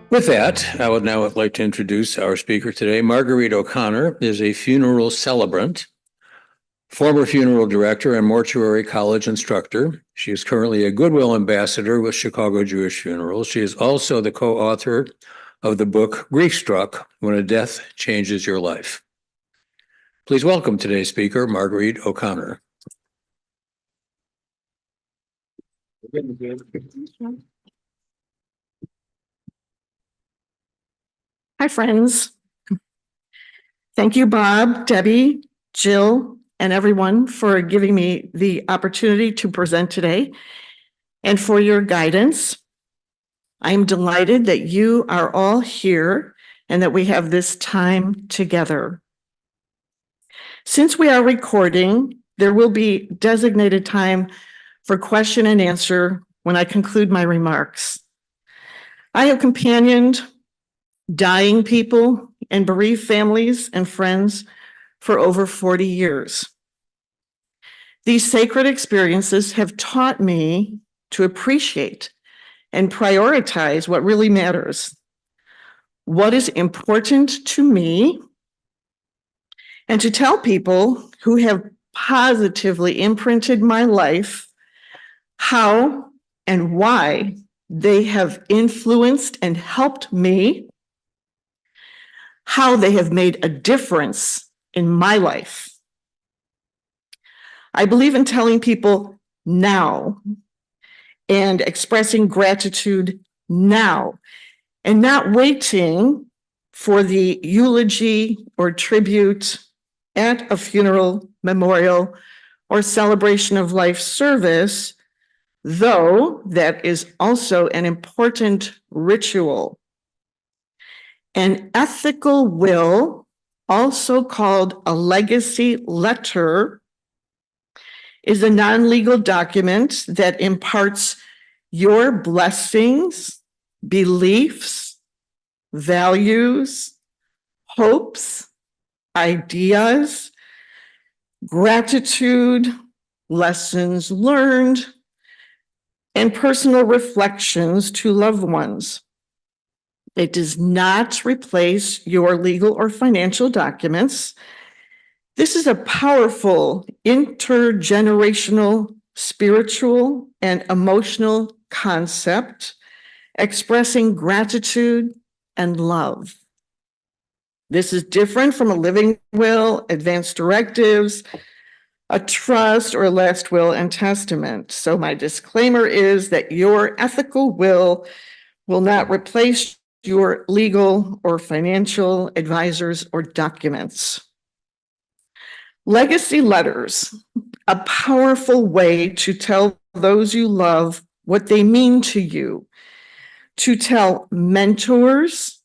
With that, I would now like to introduce our speaker today. Marguerite O'Connor is a funeral celebrant, former funeral director and mortuary college instructor. She is currently a Goodwill Ambassador with Chicago Jewish Funerals. She is also the co-author of the book Grief Struck: When a Death Changes Your Life. Please welcome today's speaker, Marguerite O'Connor. Hi, friends. Thank you, Bob, Debbie, Jill, and everyone for giving me the opportunity to present today and for your guidance. I am delighted that you are all here and that we have this time together. Since we are recording, there will be designated time for question and answer when I conclude my remarks. I have companioned dying people and bereaved families and friends for over 40 years. These sacred experiences have taught me to appreciate and prioritize what really matters, what is important to me, and to tell people who have positively imprinted my life how and why they have influenced and helped me, how they have made a difference in my life. I believe in telling people now and expressing gratitude now and not waiting for the eulogy or tribute at a funeral, memorial, or celebration of life service, though that is also an important ritual. An ethical will, also called a legacy letter, is a non-legal document that imparts your blessings, beliefs, values, hopes, ideas, gratitude, lessons learned, and personal reflections to loved ones. It does not replace your legal or financial documents. This is a powerful intergenerational, spiritual, and emotional concept expressing gratitude and love. This is different from a living will, advance directives, a trust, or a last will and testament. So my disclaimer is that your ethical will not replace your legal or financial advisors or documents. Legacy letters, a powerful way to tell those you love what they mean to you, to tell mentors,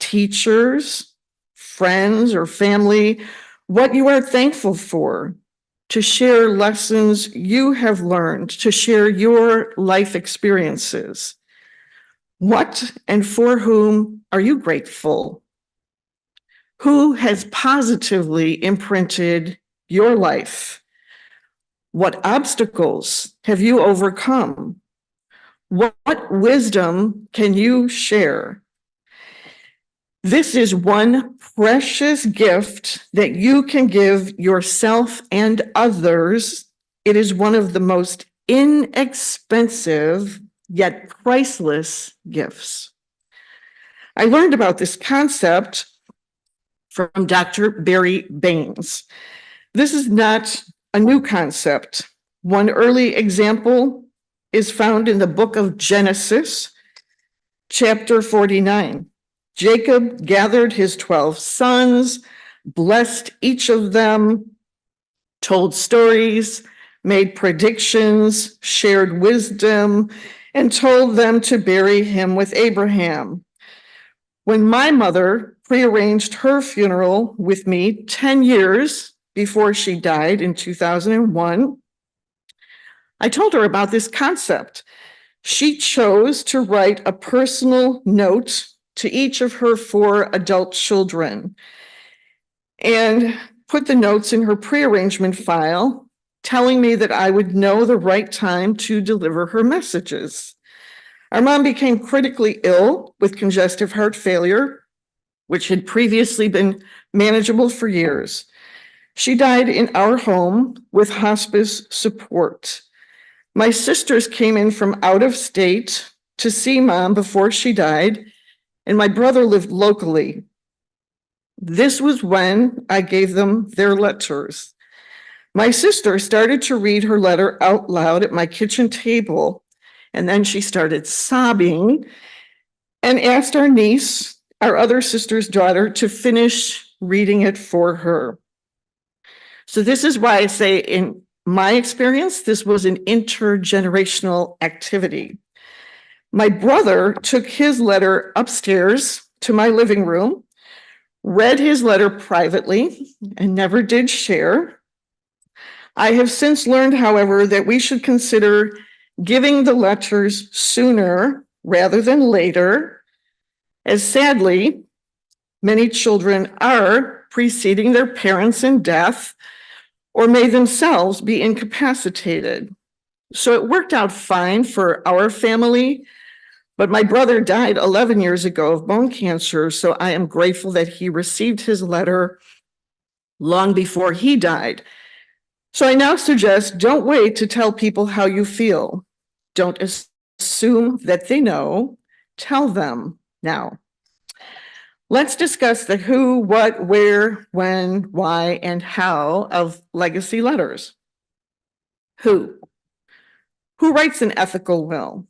teachers, friends, or family what you are thankful for, to share lessons you have learned, to share your life experiences. What and for whom are you grateful? Who has positively imprinted your life? What obstacles have you overcome? What wisdom can you share? This is one precious gift that you can give yourself and others. It is one of the most inexpensive yet priceless gifts. I learned about this concept from Dr. Barry Baines. This is not a new concept. One early example is found in the book of Genesis, chapter 49. Jacob gathered his 12 sons, blessed each of them, told stories, made predictions, shared wisdom, and told them to bury him with Abraham. When my mother prearranged her funeral with me 10 years before she died in 2001, I told her about this concept. She chose to write a personal note to each of her 4 adult children and put the notes in her prearrangement file, telling me that I would know the right time to deliver her messages. Our mom became critically ill with congestive heart failure, which had previously been manageable for years. She died in our home with hospice support. My sisters came in from out of state to see mom before she died, and my brother lived locally. This was when I gave them their letters. My sister started to read her letter out loud at my kitchen table, and then she started sobbing and asked our niece, our other sister's daughter, to finish reading it for her. So this is why I say, in my experience, this was an intergenerational activity. My brother took his letter upstairs to my living room, read his letter privately, and never did share. I have since learned, however, that we should consider giving the letters sooner rather than later, as sadly, many children are preceding their parents in death or may themselves be incapacitated. So it worked out fine for our family, but my brother died 11 years ago of bone cancer, so I am grateful that he received his letter long before he died. So I now suggest, don't wait to tell people how you feel. Don't assume that they know. Tell them now. Let's discuss the who, what, where, when, why, and how of legacy letters. Who? Who writes an ethical will?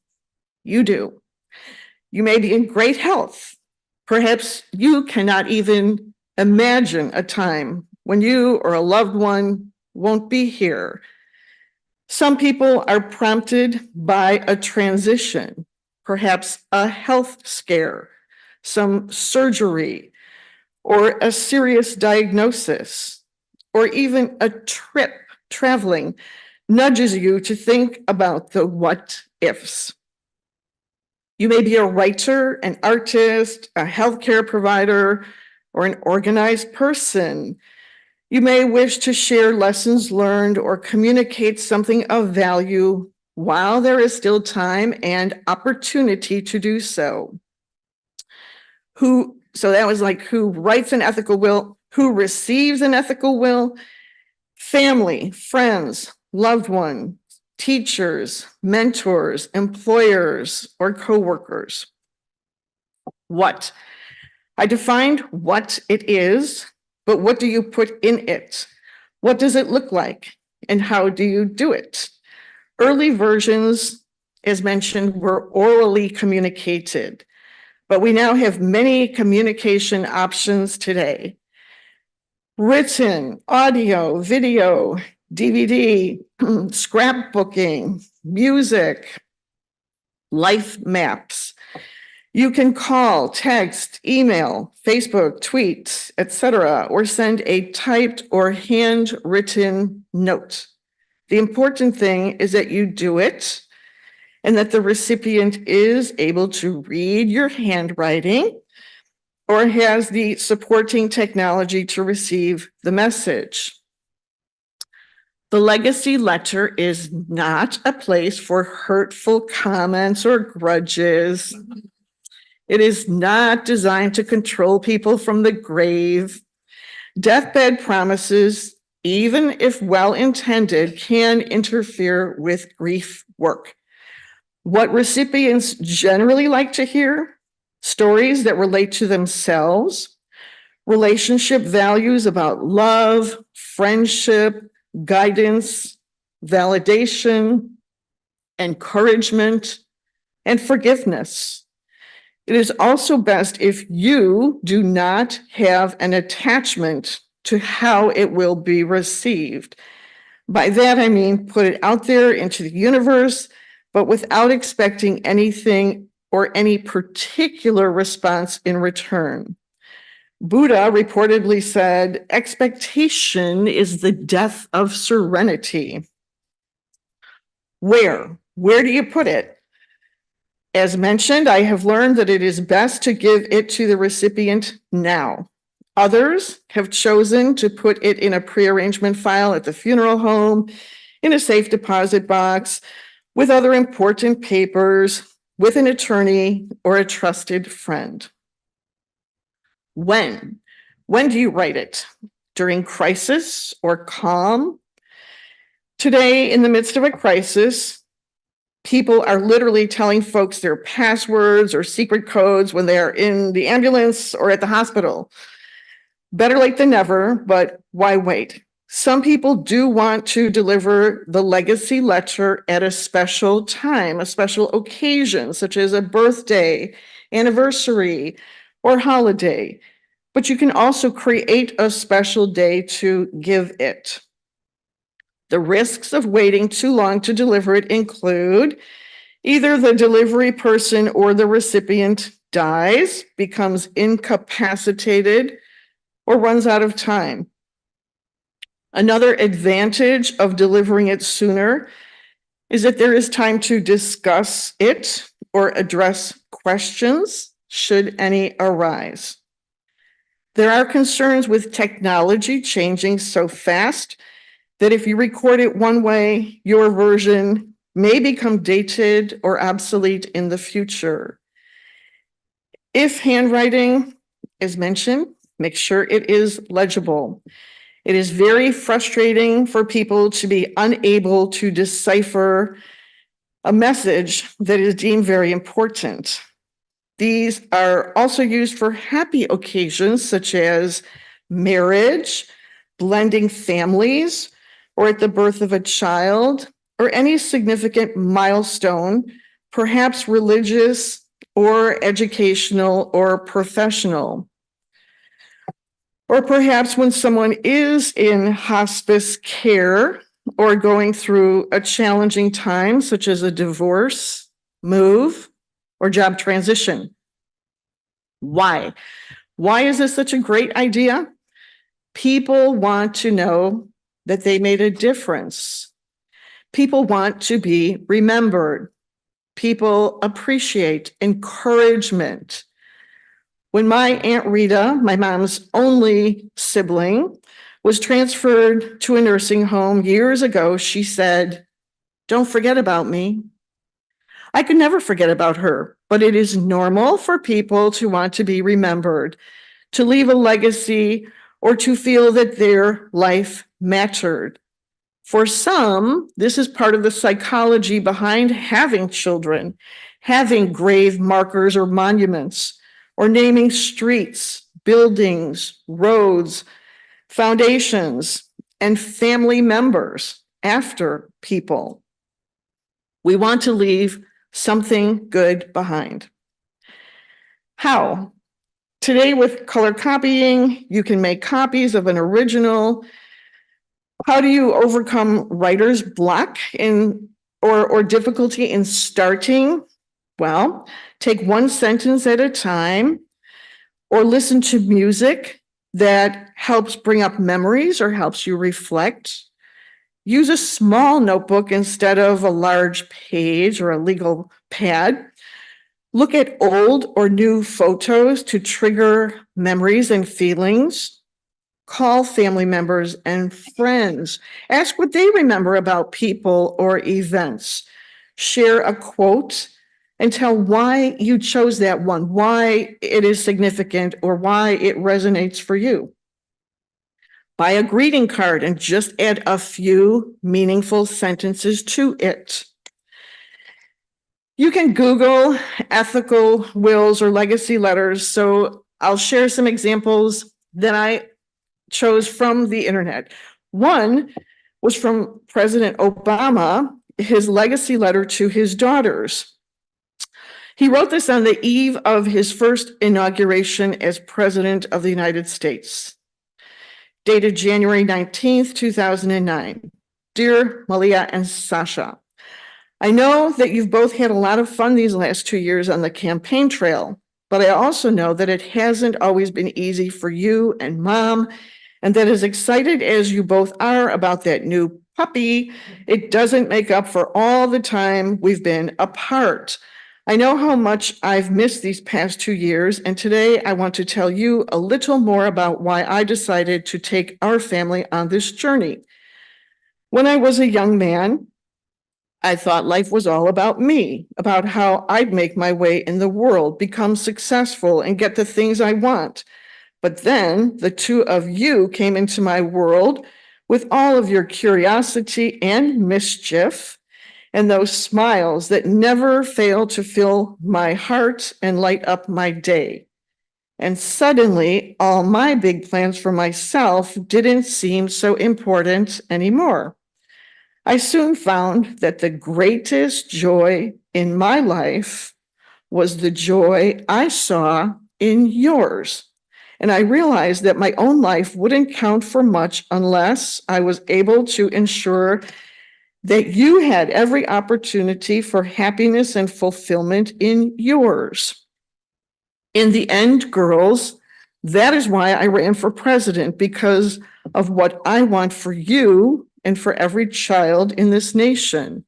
You do. You may be in great health. Perhaps you cannot even imagine a time when you or a loved one won't be here. Some people are prompted by a transition, perhaps a health scare, some surgery, or a serious diagnosis, or even a trip traveling nudges you to think about the what ifs. You may be a writer, an artist, a healthcare provider, or an organized person. You may wish to share lessons learned or communicate something of value while there is still time and opportunity to do so. So that was like who writes an ethical will, who receives an ethical will, family, friends, loved one, teachers, mentors, employers, or coworkers. What? I defined what it is, but what do you put in it? What does it look like? And how do you do it? Early versions, as mentioned, were orally communicated, but we now have many communication options today. Written, audio, video, DVD, scrapbooking, music, life maps. You can call, text, email, Facebook, tweet, etc., or send a typed or handwritten note. The important thing is that you do it and that the recipient is able to read your handwriting or has the supporting technology to receive the message. The legacy letter is not a place for hurtful comments or grudges. It is not designed to control people from the grave. Deathbed promises, even if well-intended, can interfere with grief work. What recipients generally like to hear: stories that relate to themselves, relationship values about love, friendship, guidance, validation, encouragement, and forgiveness. It is also best if you do not have an attachment to how it will be received. By that, I mean, put it out there into the universe, but without expecting anything or any particular response in return. Buddha reportedly said, expectation is the death of serenity. Where do you put it? As mentioned, I have learned that it is best to give it to the recipient now. Others have chosen to put it in a pre-arrangement file at the funeral home, in a safe deposit box, with other important papers, with an attorney or a trusted friend. When? When do you write it? During crisis or calm? Today, in the midst of a crisis, people are literally telling folks their passwords or secret codes when they are in the ambulance or at the hospital. Better late than never, but why wait? Some people do want to deliver the legacy letter at a special time, a special occasion, such as a birthday, anniversary, or holiday. But you can also create a special day to give it. The risks of waiting too long to deliver it include either the delivery person or the recipient dies, becomes incapacitated, or runs out of time. Another advantage of delivering it sooner is that there is time to discuss it or address questions should any arise. There are concerns with technology changing so fast that if you record it one way, your version may become dated or obsolete in the future. If handwriting is mentioned, make sure it is legible. It is very frustrating for people to be unable to decipher a message that is deemed very important. These are also used for happy occasions such as marriage, blending families, or at the birth of a child, or any significant milestone, perhaps religious or educational or professional. Or perhaps when someone is in hospice care or going through a challenging time, such as a divorce, move, or job transition. Why? Why is this such a great idea? People want to know that they made a difference. People want to be remembered. People appreciate encouragement. When my Aunt Rita, my mom's only sibling, was transferred to a nursing home years ago, she said, "Don't forget about me." I could never forget about her, but it is normal for people to want to be remembered, to leave a legacy, or to feel that their life mattered. For some, this is part of the psychology behind having children, having grave markers or monuments, or naming streets, buildings, roads, foundations, and family members after people. We want to leave something good behind. How? Today, with color copying, you can make copies of an original. How do you overcome writer's block or difficulty in starting? Well, take one sentence at a time, or listen to music that helps bring up memories or helps you reflect. Use a small notebook instead of a large page or a legal pad. Look at old or new photos to trigger memories and feelings. Call family members and friends. Ask what they remember about people or events. Share a quote and tell why you chose that one, why it is significant, or why it resonates for you. Buy a greeting card and just add a few meaningful sentences to it. You can Google ethical wills or legacy letters. So I'll share some examples that I chose from the internet. One was from President Obama, his legacy letter to his daughters. He wrote this on the eve of his first inauguration as President of the United States. Dated January 19th, 2009. Dear Malia and Sasha, I know that you've both had a lot of fun these last 2 years on the campaign trail, but I also know that it hasn't always been easy for you and Mom, and that as excited as you both are about that new puppy, it doesn't make up for all the time we've been apart. I know how much I've missed these past 2 years, and today I want to tell you a little more about why I decided to take our family on this journey. When I was a young man, I thought life was all about me, about how I'd make my way in the world, become successful, and get the things I want. But then the two of you came into my world with all of your curiosity and mischief, and those smiles that never fail to fill my heart and light up my day. And suddenly, all my big plans for myself didn't seem so important anymore. I soon found that the greatest joy in my life was the joy I saw in yours. And I realized that my own life wouldn't count for much unless I was able to ensure that you had every opportunity for happiness and fulfillment in yours. In the end, girls, that is why I ran for president, because of what I want for you and for every child in this nation.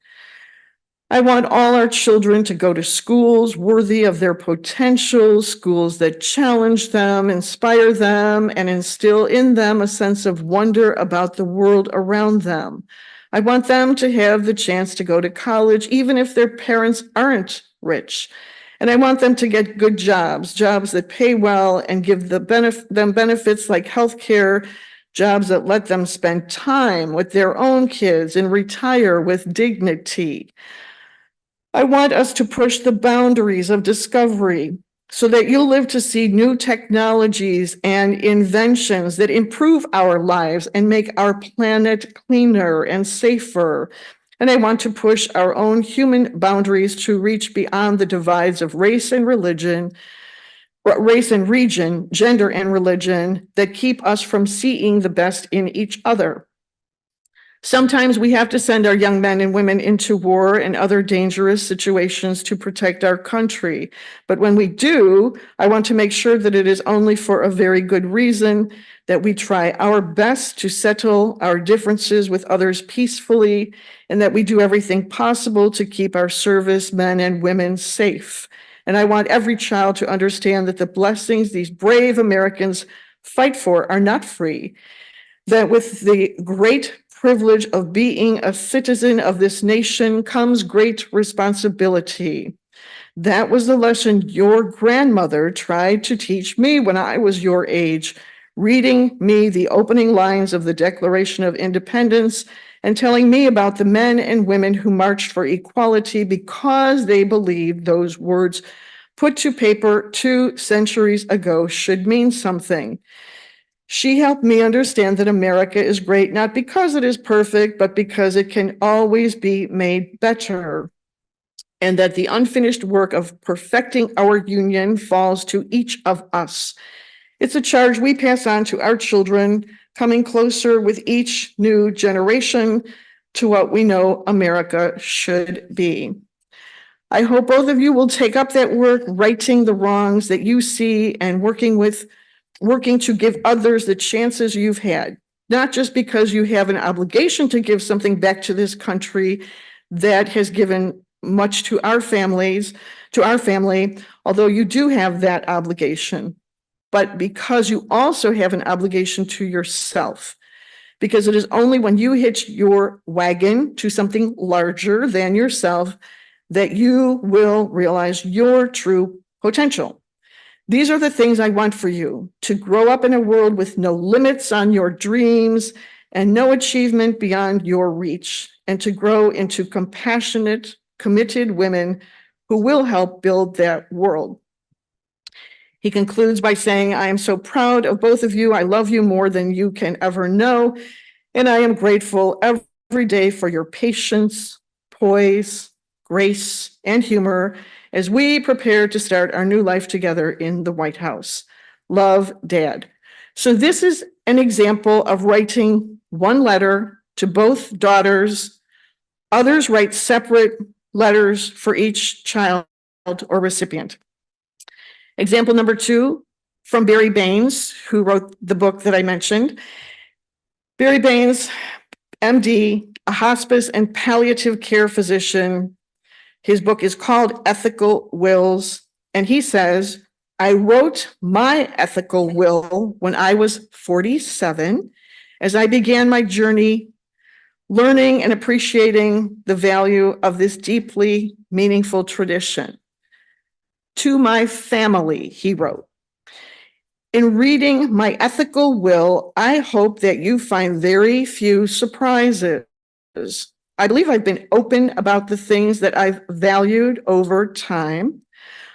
I want all our children to go to schools worthy of their potential, schools that challenge them, inspire them, and instill in them a sense of wonder about the world around them. I want them to have the chance to go to college, even if their parents aren't rich. And I want them to get good jobs, jobs that pay well and give them benefits like healthcare, jobs that let them spend time with their own kids and retire with dignity. I want us to push the boundaries of discovery so that you'll live to see new technologies and inventions that improve our lives and make our planet cleaner and safer. And I want to push our own human boundaries to reach beyond the divides of race and region, gender and religion that keep us from seeing the best in each other. Sometimes we have to send our young men and women into war and other dangerous situations to protect our country. But when we do, I want to make sure that it is only for a very good reason, that we try our best to settle our differences with others peacefully, and that we do everything possible to keep our servicemen and women safe. And I want every child to understand that the blessings these brave Americans fight for are not free, that with the great privilege of being a citizen of this nation comes great responsibility. That was the lesson your grandmother tried to teach me when I was your age, reading me the opening lines of the Declaration of Independence and telling me about the men and women who marched for equality because they believed those words put to paper 2 centuries ago should mean something. She helped me understand that America is great, not because it is perfect, but because it can always be made better. And that the unfinished work of perfecting our union falls to each of us. It's a charge we pass on to our children, coming closer with each new generation to what we know America should be. I hope both of you will take up that work, righting the wrongs that you see and working to give others the chances you've had, not just because you have an obligation to give something back to this country that has given much to our family, although you do have that obligation, but because you also have an obligation to yourself. Because it is only when you hitch your wagon to something larger than yourself that you will realize your true potential. These are the things I want for you: to grow up in a world with no limits on your dreams and no achievement beyond your reach, and to grow into compassionate, committed women who will help build that world. He concludes by saying, I am so proud of both of you. I love you more than you can ever know, and I am grateful every day for your patience, poise, grace, and humor as we prepare to start our new life together in the White House. Love, Dad. So this is an example of writing one letter to both daughters. Others write separate letters for each child or recipient. Example number 2 from Barry Baines, who wrote the book that I mentioned. Barry Baines, MD, a hospice and palliative care physician. His book is called Ethical Wills, and he says, I wrote my ethical will when I was 47, as I began my journey learning and appreciating the value of this deeply meaningful tradition. To my family, he wrote, in reading my ethical will, I hope that you find very few surprises. I believe I've been open about the things that I've valued over time.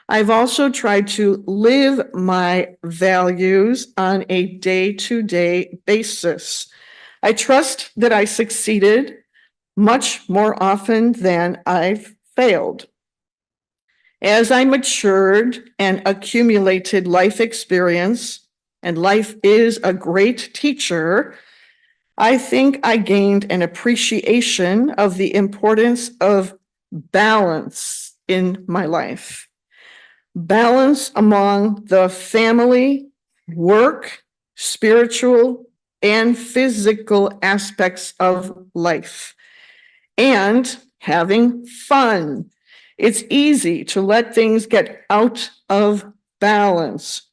I've also tried to live my values on a day-to-day basis. I trust that I succeeded much more often than I've failed. As I matured and accumulated life experience, and life is a great teacher, I think I gained an appreciation of the importance of balance in my life. Balance among the family, work, spiritual, and physical aspects of life, and having fun. It's easy to let things get out of balance.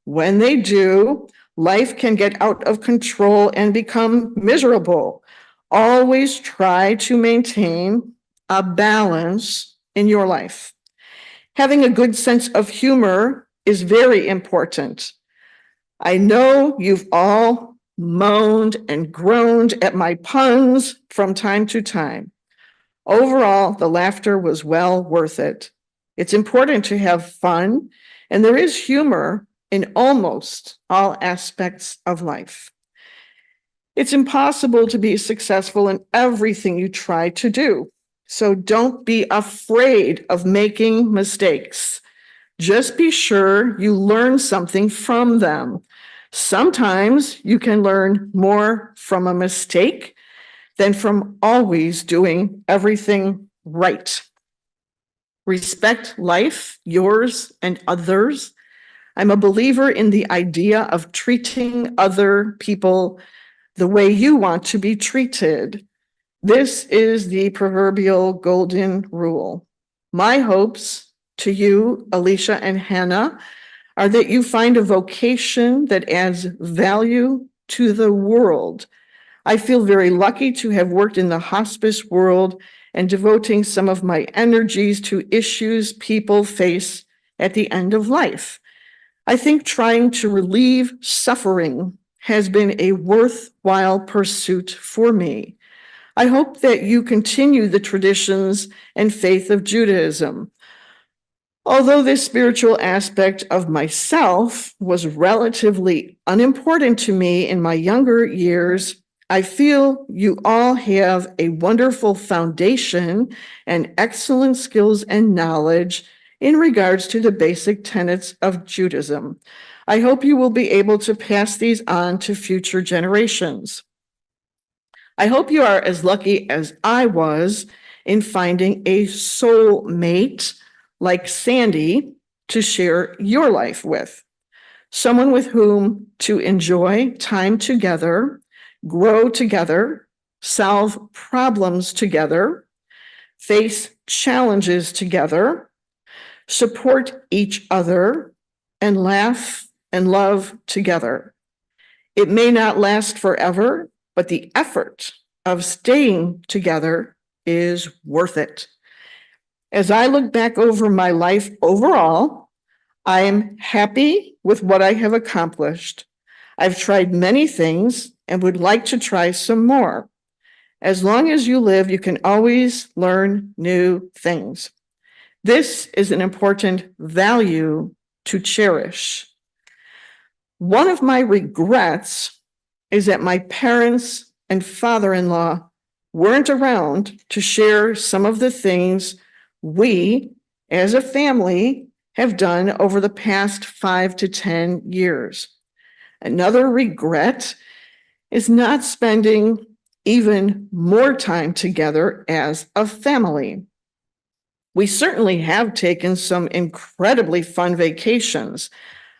When they do, life can get out of control and become miserable. Always try to maintain a balance in your life. Having a good sense of humor is very important. I know you've all moaned and groaned at my puns from time to time. Overall, the laughter was well worth it. It's important to have fun, and there is humor in almost all aspects of life. It's impossible to be successful in everything you try to do, so don't be afraid of making mistakes. Just be sure you learn something from them. Sometimes you can learn more from a mistake than from always doing everything right. Respect life, yours and others. I'm a believer in the idea of treating other people the way you want to be treated. This is the proverbial golden rule. My hopes to you, Alicia and Hannah, are that you find a vocation that adds value to the world. I feel very lucky to have worked in the hospice world and devoting some of my energies to issues people face at the end of life. I think trying to relieve suffering has been a worthwhile pursuit for me. I hope that you continue the traditions and faith of Judaism. Although this spiritual aspect of myself was relatively unimportant to me in my younger years, I feel you all have a wonderful foundation and excellent skills and knowledge in regards to the basic tenets of Judaism. I hope you will be able to pass these on to future generations. I hope you are as lucky as I was in finding a soulmate like Sandy to share your life with. Someone with whom to enjoy time together, grow together, solve problems together, face challenges together, support each other, and laugh and love together. It may not last forever, but the effort of staying together is worth it. As I look back over my life overall, I am happy with what I have accomplished. I've tried many things and would like to try some more. As long as you live, you can always learn new things. This is an important value to cherish. One of my regrets is that my parents and father-in-law weren't around to share some of the things we, as a family, have done over the past 5 to 10 years. Another regret is not spending even more time together as a family. We certainly have taken some incredibly fun vacations.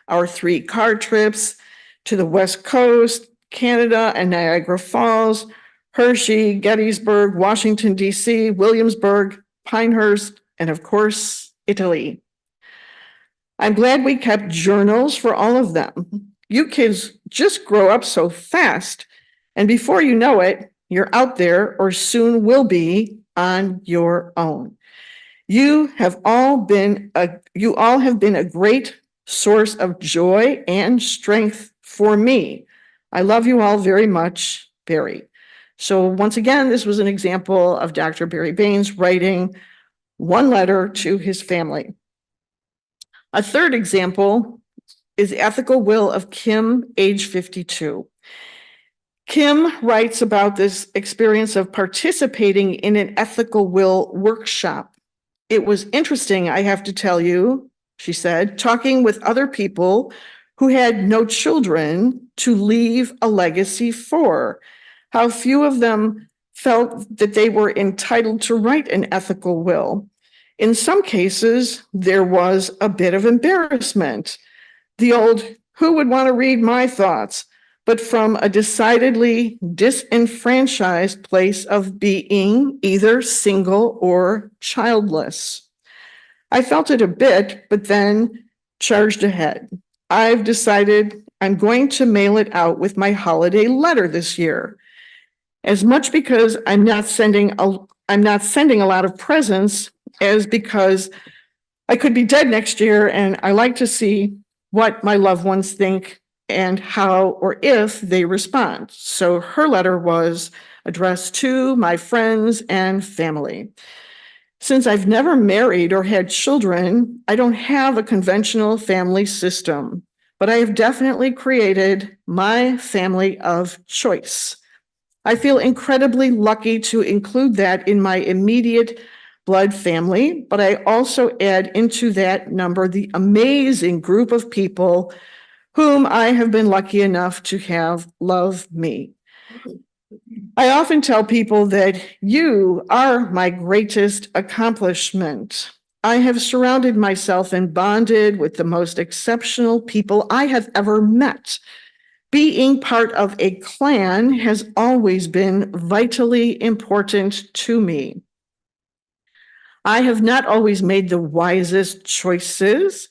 Our 3 car trips to the West Coast, Canada and Niagara Falls, Hershey, Gettysburg, Washington, D.C., Williamsburg, Pinehurst, and of course, Italy. I'm glad we kept journals for all of them. You kids just grow up so fast, and before you know it, You're out there, or soon will be, on your own. You all have been a great source of joy and strength for me. I love you all very much, Barry. So once again, this was an example of Dr. Barry Baines writing one letter to his family. A third example is the ethical will of Kim, age 52. Kim writes about this experience of participating in an ethical will workshop. It was interesting, I have to tell you, she said, talking with other people who had no children to leave a legacy for. How few of them felt that they were entitled to write an ethical will. In some cases, there was a bit of embarrassment. The old, who would want to read my thoughts? But from a decidedly disenfranchised place of being either single or childless. I felt it a bit, but then charged ahead. I've decided I'm going to mail it out with my holiday letter this year. As much because I'm not sending a lot of presents as because I could be dead next year and I like to see what my loved ones think and how or if they respond. So her letter was addressed to my friends and family. Since I've never married or had children, I don't have a conventional family system, but I have definitely created my family of choice. I feel incredibly lucky to include that in my immediate blood family, but I also add into that number the amazing group of people whom I have been lucky enough to have love me. I often tell people that you are my greatest accomplishment. I have surrounded myself and bonded with the most exceptional people I have ever met. Being part of a clan has always been vitally important to me. I have not always made the wisest choices,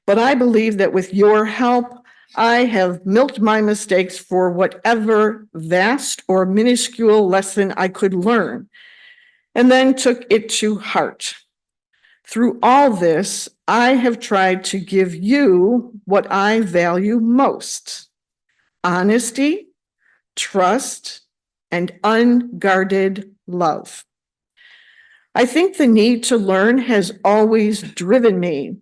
but I believe that with your help, I have milked my mistakes for whatever vast or minuscule lesson I could learn, and then took it to heart. Through all this, I have tried to give you what I value most: honesty, trust, and unguarded love. I think the need to learn has always driven me.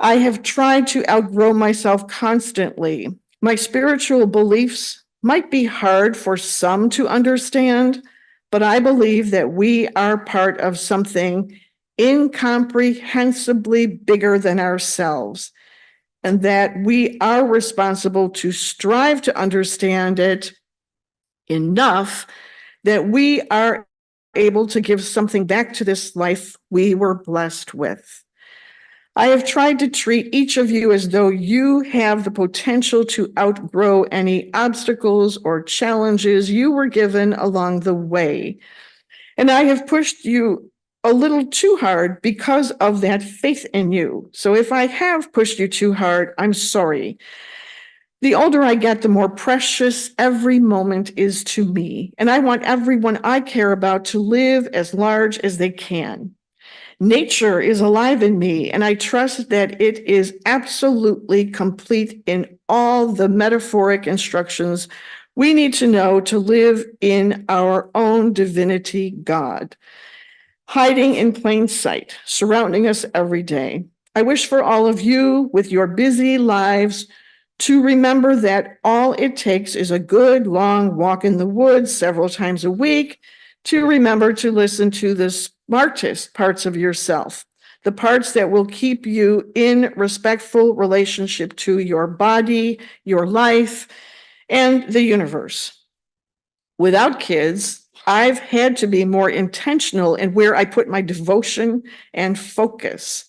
I have tried to outgrow myself constantly. My spiritual beliefs might be hard for some to understand, but I believe that we are part of something incomprehensibly bigger than ourselves, and that we are responsible to strive to understand it enough that we are able to give something back to this life we were blessed with. I have tried to treat each of you as though you have the potential to outgrow any obstacles or challenges you were given along the way. And I have pushed you a little too hard because of that faith in you. So if I have pushed you too hard, I'm sorry. The older I get, the more precious every moment is to me. And I want everyone I care about to live as large as they can. Nature is alive in me, and I trust that it is absolutely complete in all the metaphoric instructions we need to know to live in our own divinity, God, hiding in plain sight, surrounding us every day. I wish for all of you with your busy lives to remember that all it takes is a good long walk in the woods several times a week to remember to listen to the smartest parts of yourself, the parts that will keep you in respectful relationship to your body, your life, and the universe. Without kids, I've had to be more intentional in where I put my devotion and focus.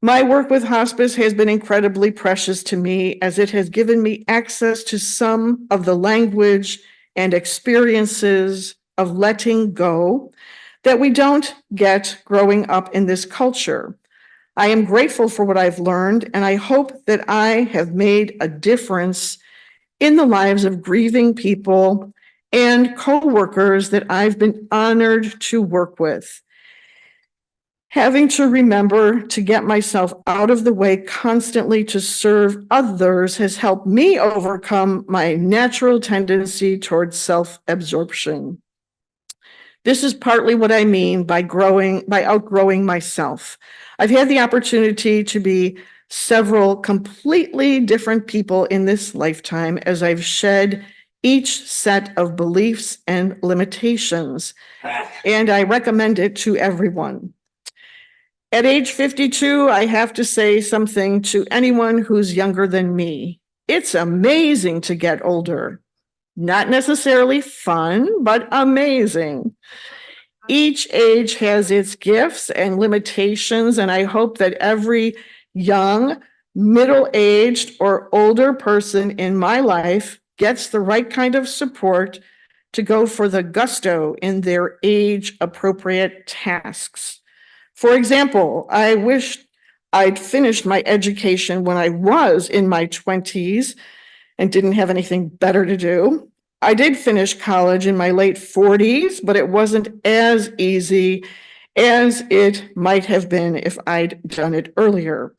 My work with hospice has been incredibly precious to me, as it has given me access to some of the language and experiences of letting go that we don't get growing up in this culture. I am grateful for what I've learned, and I hope that I have made a difference in the lives of grieving people and coworkers that I've been honored to work with. Having to remember to get myself out of the way constantly to serve others has helped me overcome my natural tendency towards self-absorption. This is partly what I mean by outgrowing myself. I've had the opportunity to be several completely different people in this lifetime as I've shed each set of beliefs and limitations, and I recommend it to everyone. At age 52, I have to say something to anyone who's younger than me. It's amazing to get older. Not necessarily fun, but amazing. Each age has its gifts and limitations, and I hope that every young, middle-aged, or older person in my life gets the right kind of support to go for the gusto in their age-appropriate tasks. For example, I wish I'd finished my education when I was in my 20s and didn't have anything better to do. I did finish college in my late 40s, but it wasn't as easy as it might have been if I'd done it earlier.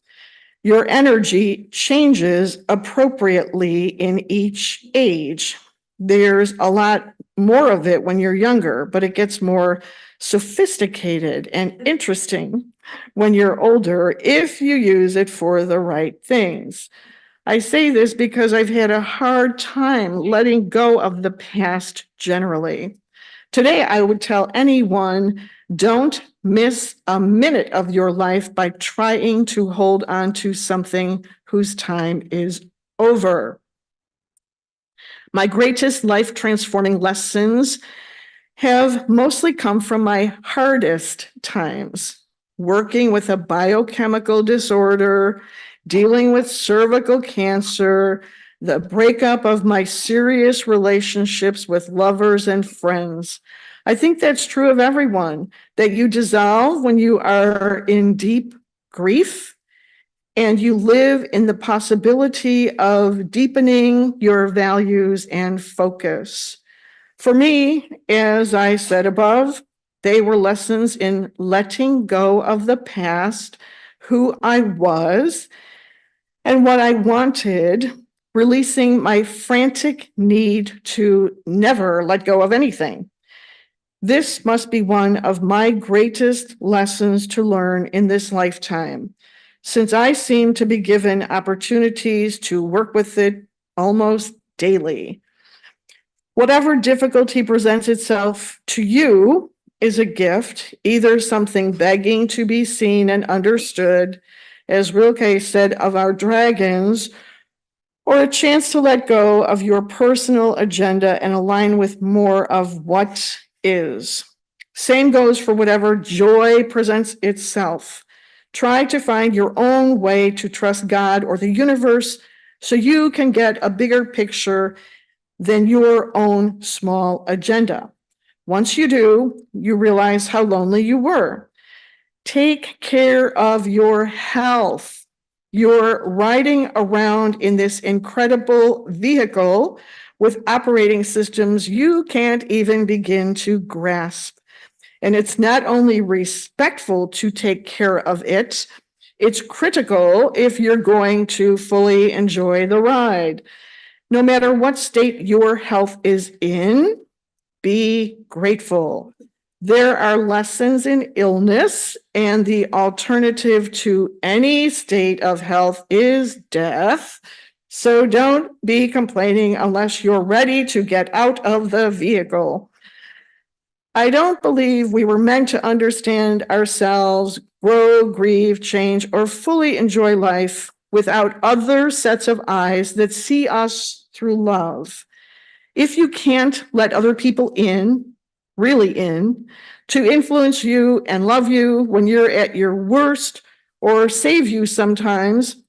Your energy changes appropriately in each age. There's a lot more of it when you're younger, but it gets more sophisticated and interesting when you're older if you use it for the right things. I say this because I've had a hard time letting go of the past generally. Today, I would tell anyone, don't miss a minute of your life by trying to hold on to something whose time is over. My greatest life transforming lessons have mostly come from my hardest times, working with a biochemical disorder, dealing with cervical cancer, the breakup of my serious relationships with lovers and friends. I think that's true of everyone, that you dissolve when you are in deep grief and you live in the possibility of deepening your values and focus. For me, as I said above, they were lessons in letting go of the past, who I was, and what I wanted, releasing my frantic need to never let go of anything. This must be one of my greatest lessons to learn in this lifetime, since I seem to be given opportunities to work with it almost daily. Whatever difficulty presents itself to you is a gift, either something begging to be seen and understood, as Rilke said of our dragons, or a chance to let go of your personal agenda and align with more of what is. Same goes for whatever joy presents itself. Try to find your own way to trust God or the universe so you can get a bigger picture than your own small agenda. Once you do, you realize how lonely you were. Take care of your health. You're riding around in this incredible vehicle with operating systems you can't even begin to grasp. And it's not only respectful to take care of it, it's critical if you're going to fully enjoy the ride. No matter what state your health is in, be grateful. There are lessons in illness, and the alternative to any state of health is death. So don't be complaining unless you're ready to get out of the vehicle. I don't believe we were meant to understand ourselves, grow, grieve, change, or fully enjoy life without other sets of eyes that see us through love. If you can't let other people in, really in, to influence you and love you when you're at your worst or save you sometimes,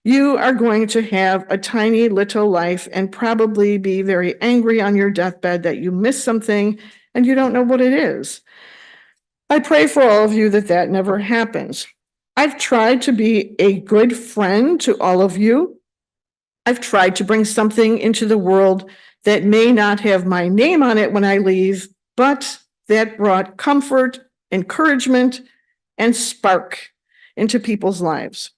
you are going to have a tiny little life and probably be very angry on your deathbed that you missed something and you don't know what it is. I pray for all of you that that never happens. I've tried to be a good friend to all of you. I've tried to bring something into the world that may not have my name on it when I leave, but that brought comfort, encouragement, and spark into people's lives.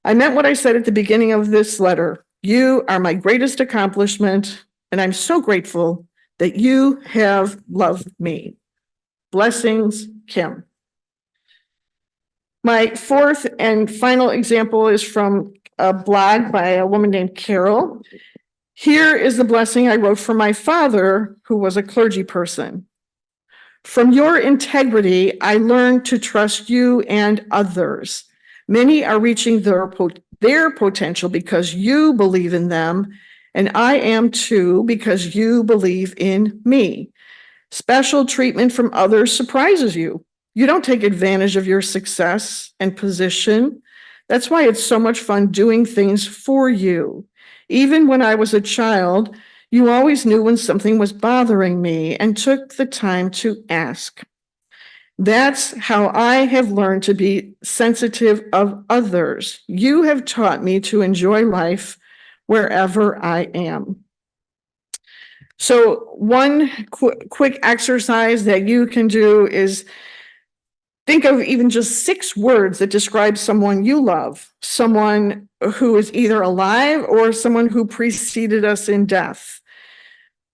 I meant what I said at the beginning of this letter. You are my greatest accomplishment, and I'm so grateful that you have loved me. Blessings, Kim. My fourth and final example is from a blog by a woman named Carol. Here is the blessing I wrote for my father, who was a clergy person. From your integrity, I learned to trust you and others. Many are reaching their potential because you believe in them, and I am too because you believe in me. Special treatment from others surprises you. You don't take advantage of your success and position. That's why it's so much fun doing things for you. Even when I was a child, you always knew when something was bothering me and took the time to ask. That's how I have learned to be sensitive of others. You have taught me to enjoy life wherever I am. So one quick exercise that you can do is think of even just 6 words that describe someone you love, someone who is either alive or someone who preceded us in death.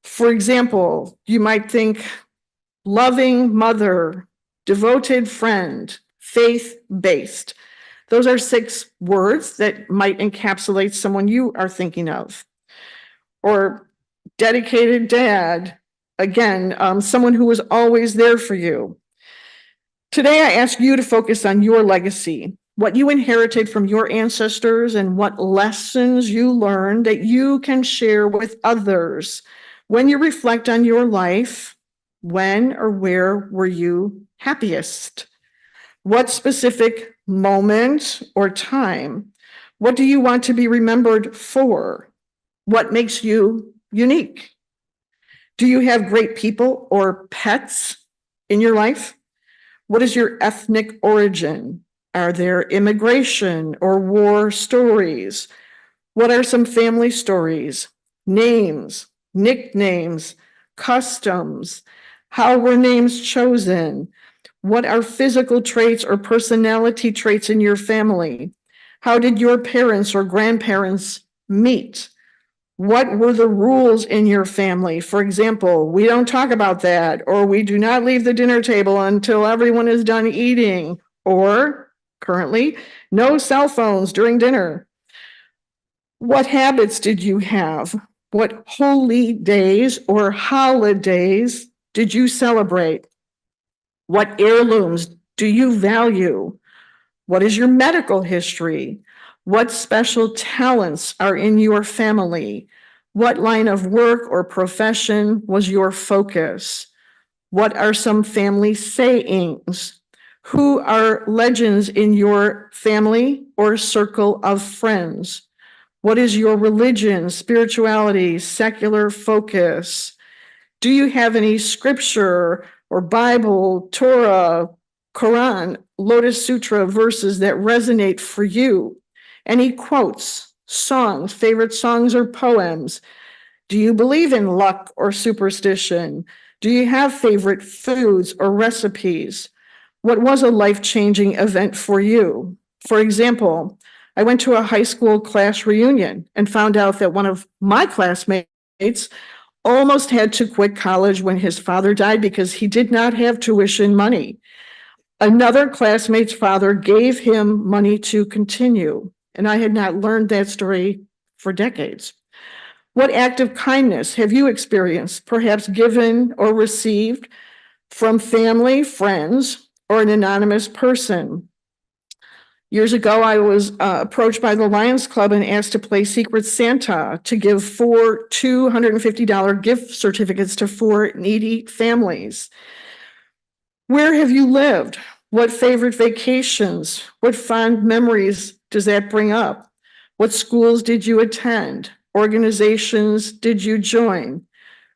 For example, you might think loving mother, devoted friend, faith-based. Those are 6 words that might encapsulate someone you are thinking of. Or dedicated dad, again, someone who was always there for you. Today, I ask you to focus on your legacy, what you inherited from your ancestors and what lessons you learned that you can share with others. When you reflect on your life, when or where were you happiest? What specific moment or time? What do you want to be remembered for? What makes you unique? Do you have great people or pets in your life? What is your ethnic origin? Are there immigration or war stories? What are some family stories? Names, nicknames, customs? How were names chosen? What are physical traits or personality traits in your family? How did your parents or grandparents meet? What were the rules in your family? For example, we don't talk about that, or we do not leave the dinner table until everyone is done eating, or currently, no cell phones during dinner. What habits did you have? What holy days or holidays did you celebrate? What heirlooms do you value? What is your medical history? What special talents are in your family? What line of work or profession was your focus? What are some family sayings? Who are legends in your family or circle of friends? What is your religion, spirituality, secular focus? Do you have any scripture or Bible, Torah, Quran, Lotus Sutra verses that resonate for you? Any quotes, songs, favorite songs or poems? Do you believe in luck or superstition? Do you have favorite foods or recipes? What was a life-changing event for you? For example, I went to a high school class reunion and found out that one of my classmates almost had to quit college when his father died because he did not have tuition money. Another classmate's father gave him money to continue, and I had not learned that story for decades. What act of kindness have you experienced, perhaps given or received from family, friends, or an anonymous person? Years ago, I was approached by the Lions Club and asked to play Secret Santa to give 4 $250 gift certificates to 4 needy families. Where have you lived? What favorite vacations? What fond memories does that bring up? What schools did you attend? Organizations did you join?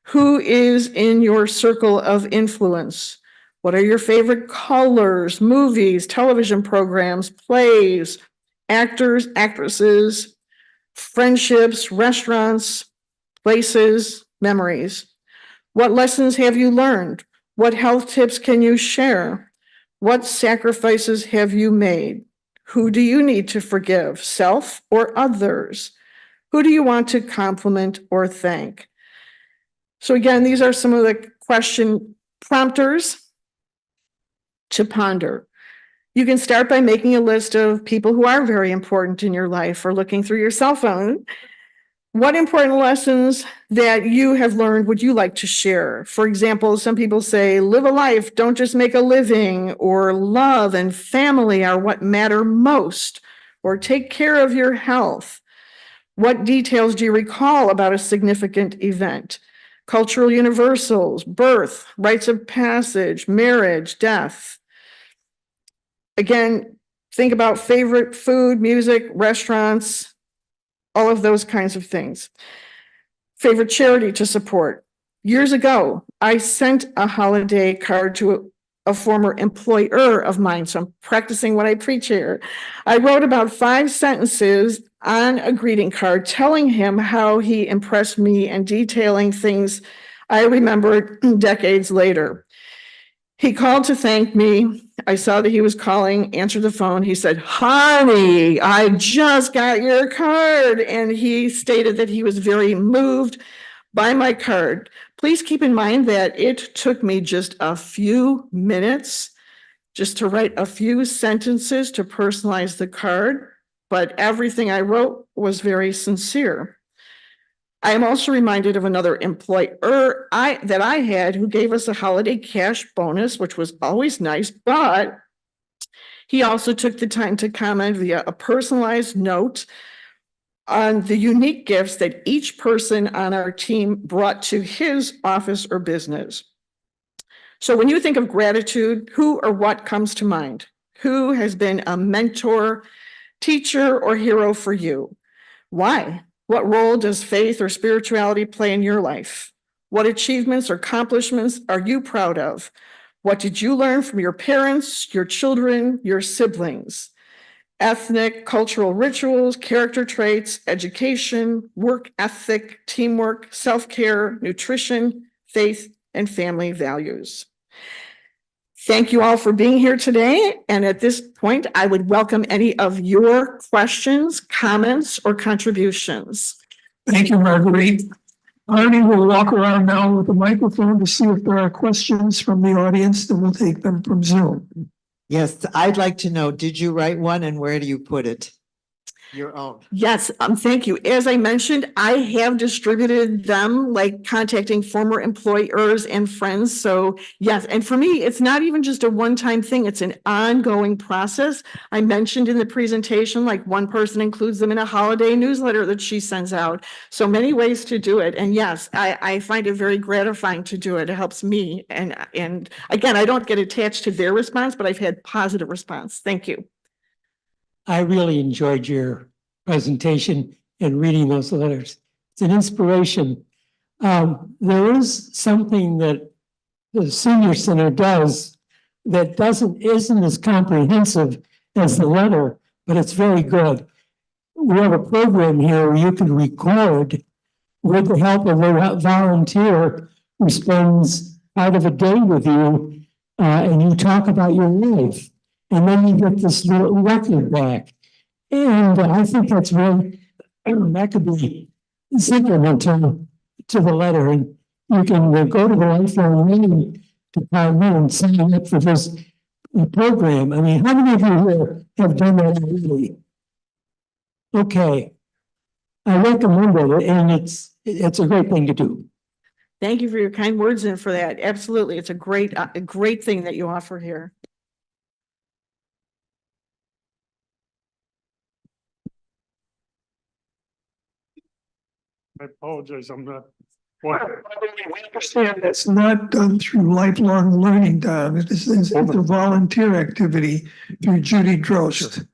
Who is in your circle of influence? What are your favorite colors, movies, television programs, plays, actors, actresses, friendships, restaurants, places, memories. What lessons have you learned? What health tips can you share? What sacrifices have you made? Who do you need to forgive, self or others? Who do you want to compliment or thank? So again, these are some of the question prompters to ponder. You can start by making a list of people who are very important in your life or looking through your cell phone. What important lessons that you have learned would you like to share? For example, some people say, live a life, don't just make a living, or love and family are what matter most, or take care of your health. What details do you recall about a significant event? Cultural universals, birth, rites of passage, marriage, death. Again, think about favorite food, music, restaurants, all of those kinds of things. Favorite charity to support. Years ago, I sent a holiday card to a former employer of mine, so I'm practicing what I preach here. I wrote about 5 sentences on a greeting card telling him how he impressed me and detailing things I remembered decades later. He called to thank me. I saw that he was calling, answered the phone. He said, honey, I just got your card. And he stated that he was very moved by my card. Please keep in mind that it took me just a few minutes just to write a few sentences to personalize the card, but everything I wrote was very sincere. I am also reminded of another employer that I had who gave us a holiday cash bonus, which was always nice, but he also took the time to comment via a personalized note on the unique gifts that each person on our team brought to his office or business. So when you think of gratitude, who or what comes to mind? Who has been a mentor, teacher, or hero for you? Why? What role does faith or spirituality play in your life? What achievements or accomplishments are you proud of? What did you learn from your parents, your children, your siblings? Ethnic, cultural rituals, character traits, education, work ethic, teamwork, self-care, nutrition, faith, and family values. Thank you all for being here today. And at this point, I would welcome any of your questions, comments, or contributions. Thank you, Marguerite. Arnie will walk around now with the microphone to see if there are questions from the audience, then we'll take them from Zoom. Yes, I'd like to know, did you write one and where do you put it? Your own. Yes, thank you. As I mentioned, I have distributed them, like contacting former employers and friends. So yes, and for me, it's not even just a one-time thing. It's an ongoing process. I mentioned in the presentation, like one person includes them in a holiday newsletter that she sends out. So many ways to do it. And yes, I find it very gratifying to do it. It helps me. And again, I don't get attached to their response, but I've had positive response. Thank you. I really enjoyed your presentation and reading those letters. It's an inspiration. There is something that the Senior Center does that isn't as comprehensive as the letter, but it's very good. We have a program here where you can record with the help of a volunteer who spends part of a day with you, and you talk about your life. And then you get this little record back. And I think that's really, that could be supplemental to the letter. And you can go to the Lifelong Learning Department and sign up for this program. I mean, how many of you here have done that already? Okay. I recommend it, and it's a great thing to do. Thank you for your kind words and for that. Absolutely. It's a great thing that you offer here. I apologize, I'm not. We understand that's not done through lifelong learning, Don. It's a volunteer activity through Judy Drost.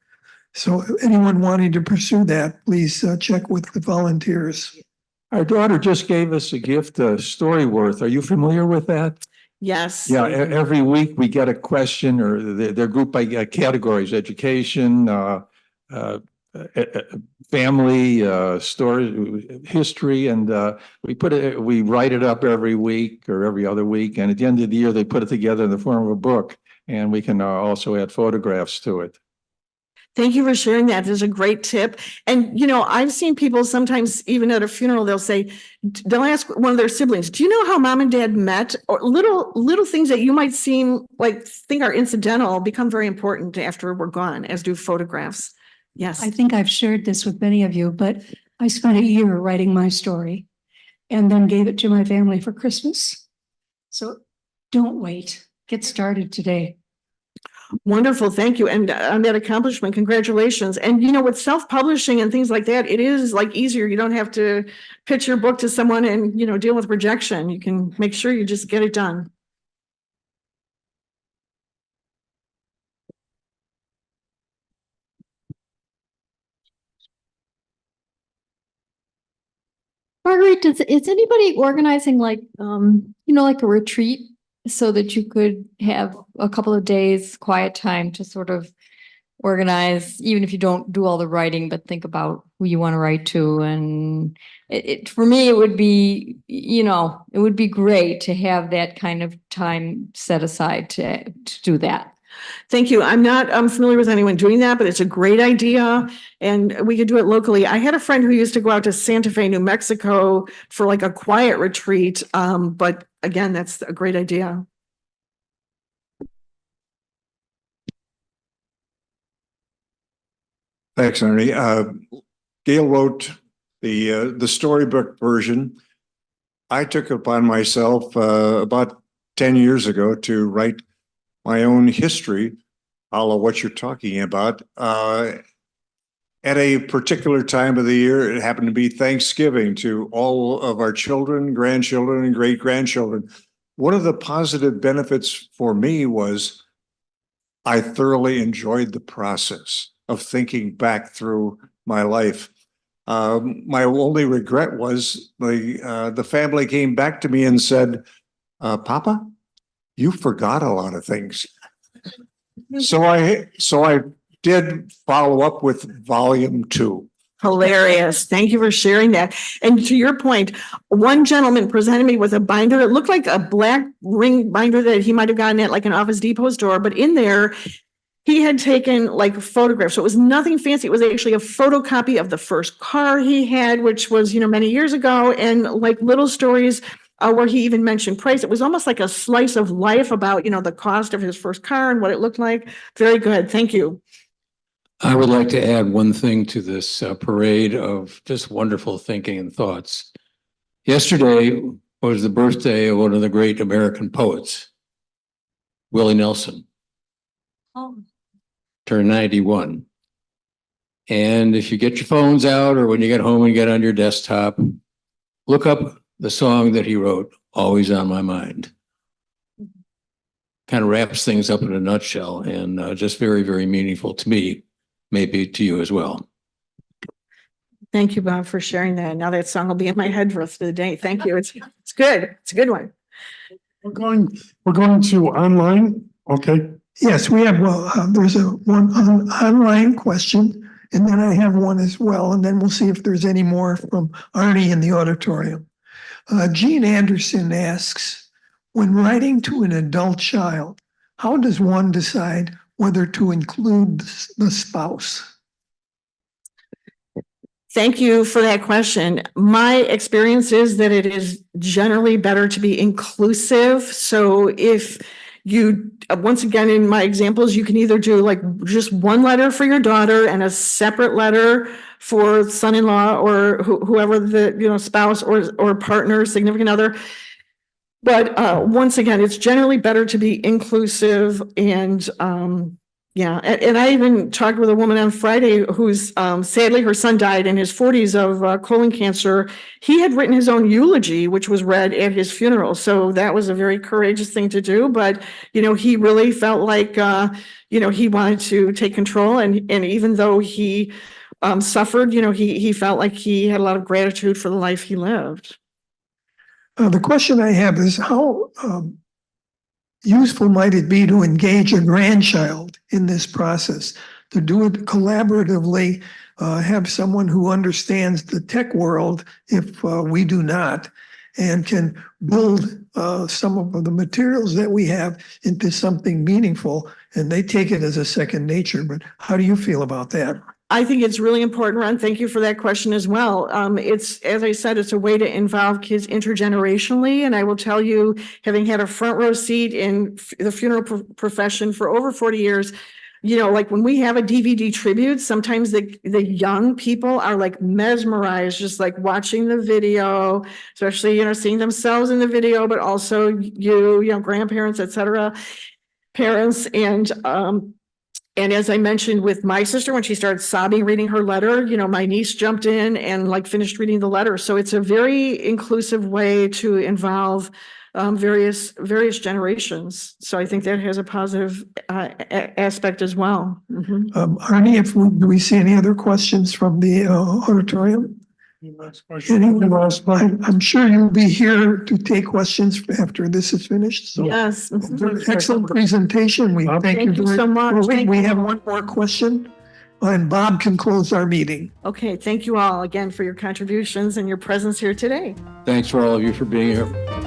So anyone wanting to pursue that, please check with the volunteers. Our daughter just gave us a gift, Storyworth. Are you familiar with that? Yes. Yeah, every week we get a question, or they're grouped by categories: education, family, story, history, and we write it up every week or every other week. And at the end of the year, they put it together in the form of a book, and we can also add photographs to it. Thank you for sharing that. It's a great tip. And, I've seen people sometimes, even at a funeral, they'll ask one of their siblings, do you know how mom and dad met? Or little things that you might think are incidental become very important after we're gone, as do photographs. Yes. I think I've shared this with many of you, but I spent a year writing my story and then gave it to my family for Christmas. So don't wait. Get started today. Wonderful. Thank you. And on that accomplishment, congratulations. And with self-publishing and things like that, it is easier. You don't have to pitch your book to someone and, deal with rejection. You can make sure you just get it done. Marguerite, is anybody organizing like a retreat so that you could have a couple of days quiet time to sort of organize, even if you don't do all the writing, but think about who you want to write to? And for me, it would be, it would be great to have that kind of time set aside to do that. Thank you. I'm not familiar with anyone doing that, but it's a great idea, and we could do it locally. I had a friend who used to go out to Santa Fe, New Mexico for a quiet retreat. But again, that's a great idea. Thanks, Ernie. Gail wrote the storybook version. I took it upon myself about 10 years ago to write my own history, a la what you're talking about. At a particular time of the year, it happened to be Thanksgiving, to all of our children, grandchildren, and great-grandchildren. One of the positive benefits for me was I thoroughly enjoyed the process of thinking back through my life. My only regret was the family came back to me and said, Papa, you forgot a lot of things. So I did follow up with volume 2. Hilarious. Thank you for sharing that. And to your point, one gentleman presented me with a binder. It looked like a black ring binder that he might have gotten at an Office Depot store, but in there, he had taken photographs. So it was nothing fancy. It was actually a photocopy of the first car he had, which was, many years ago, and little stories where he even mentioned price. It was almost like a slice of life about, the cost of his first car and what it looked like. Very good. Thank you. I would like to add one thing to this parade of just wonderful thinking and thoughts. Yesterday was the birthday of one of the great American poets, Willie Nelson. Oh. Turned 91. And if you get your phones out or when you get home and get on your desktop, look up the song that he wrote, Always on My Mind. Kind of wraps things up in a nutshell, and just very, very meaningful to me, maybe to you as well. Thank you, Bob, for sharing that. Now that song will be in my head for the rest of the day. Thank you. It's good. It's a good one. We're going to online. Okay. Yes, we have, there's one online question, and then I have one as well, and then we'll see if there's any more from Arnie in the auditorium. Jean Anderson asks, when writing to an adult child, how does one decide whether to include the spouse? Thank you for that question. My experience is that it is generally better to be inclusive. So if you, once again, in my examples, you can either do just one letter for your daughter and a separate letter for son-in-law or whoever the spouse or partner, significant other. But once again, it's generally better to be inclusive. And and I even talked with a woman on Friday who's sadly her son died in his 40s of colon cancer. He had written his own eulogy, which was read at his funeral. So that was a very courageous thing to do. But, he really felt like, he wanted to take control. And even though he suffered, he felt like he had a lot of gratitude for the life he lived. The question I have is how useful might it be to engage a grandchild in this process? to do it collaboratively, have someone who understands the tech world if we do not, and can build some of the materials that we have into something meaningful, and they take it as a second nature. But how do you feel about that? I think it's really important, Ron. Thank you for that question as well. It's, as I said, it's a way to involve kids intergenerationally. And I will tell you, having had a front row seat in the funeral profession for over 40 years, you know, like when we have a DVD tribute, sometimes the young people are like mesmerized, just like watching the video, especially, you know, seeing themselves in the video, but also you know, grandparents, et cetera, parents. And as I mentioned with my sister, when she started sobbing, reading her letter, you know, my niece jumped in and like finished reading the letter. So it's a very inclusive way to involve various generations. So I think that has a positive aspect as well. Mhm. Arnie, do we see any other questions from the auditorium? Any last line? I'm sure you'll be here to take questions after this is finished. So Yes. Mhm. excellent presentation. We thank you Thank you very so much. Well, Thank we you. have one more question, and Bob can close our meeting. Okay, thank you all again for your contributions and your presence here today. Thanks for all of you for being here.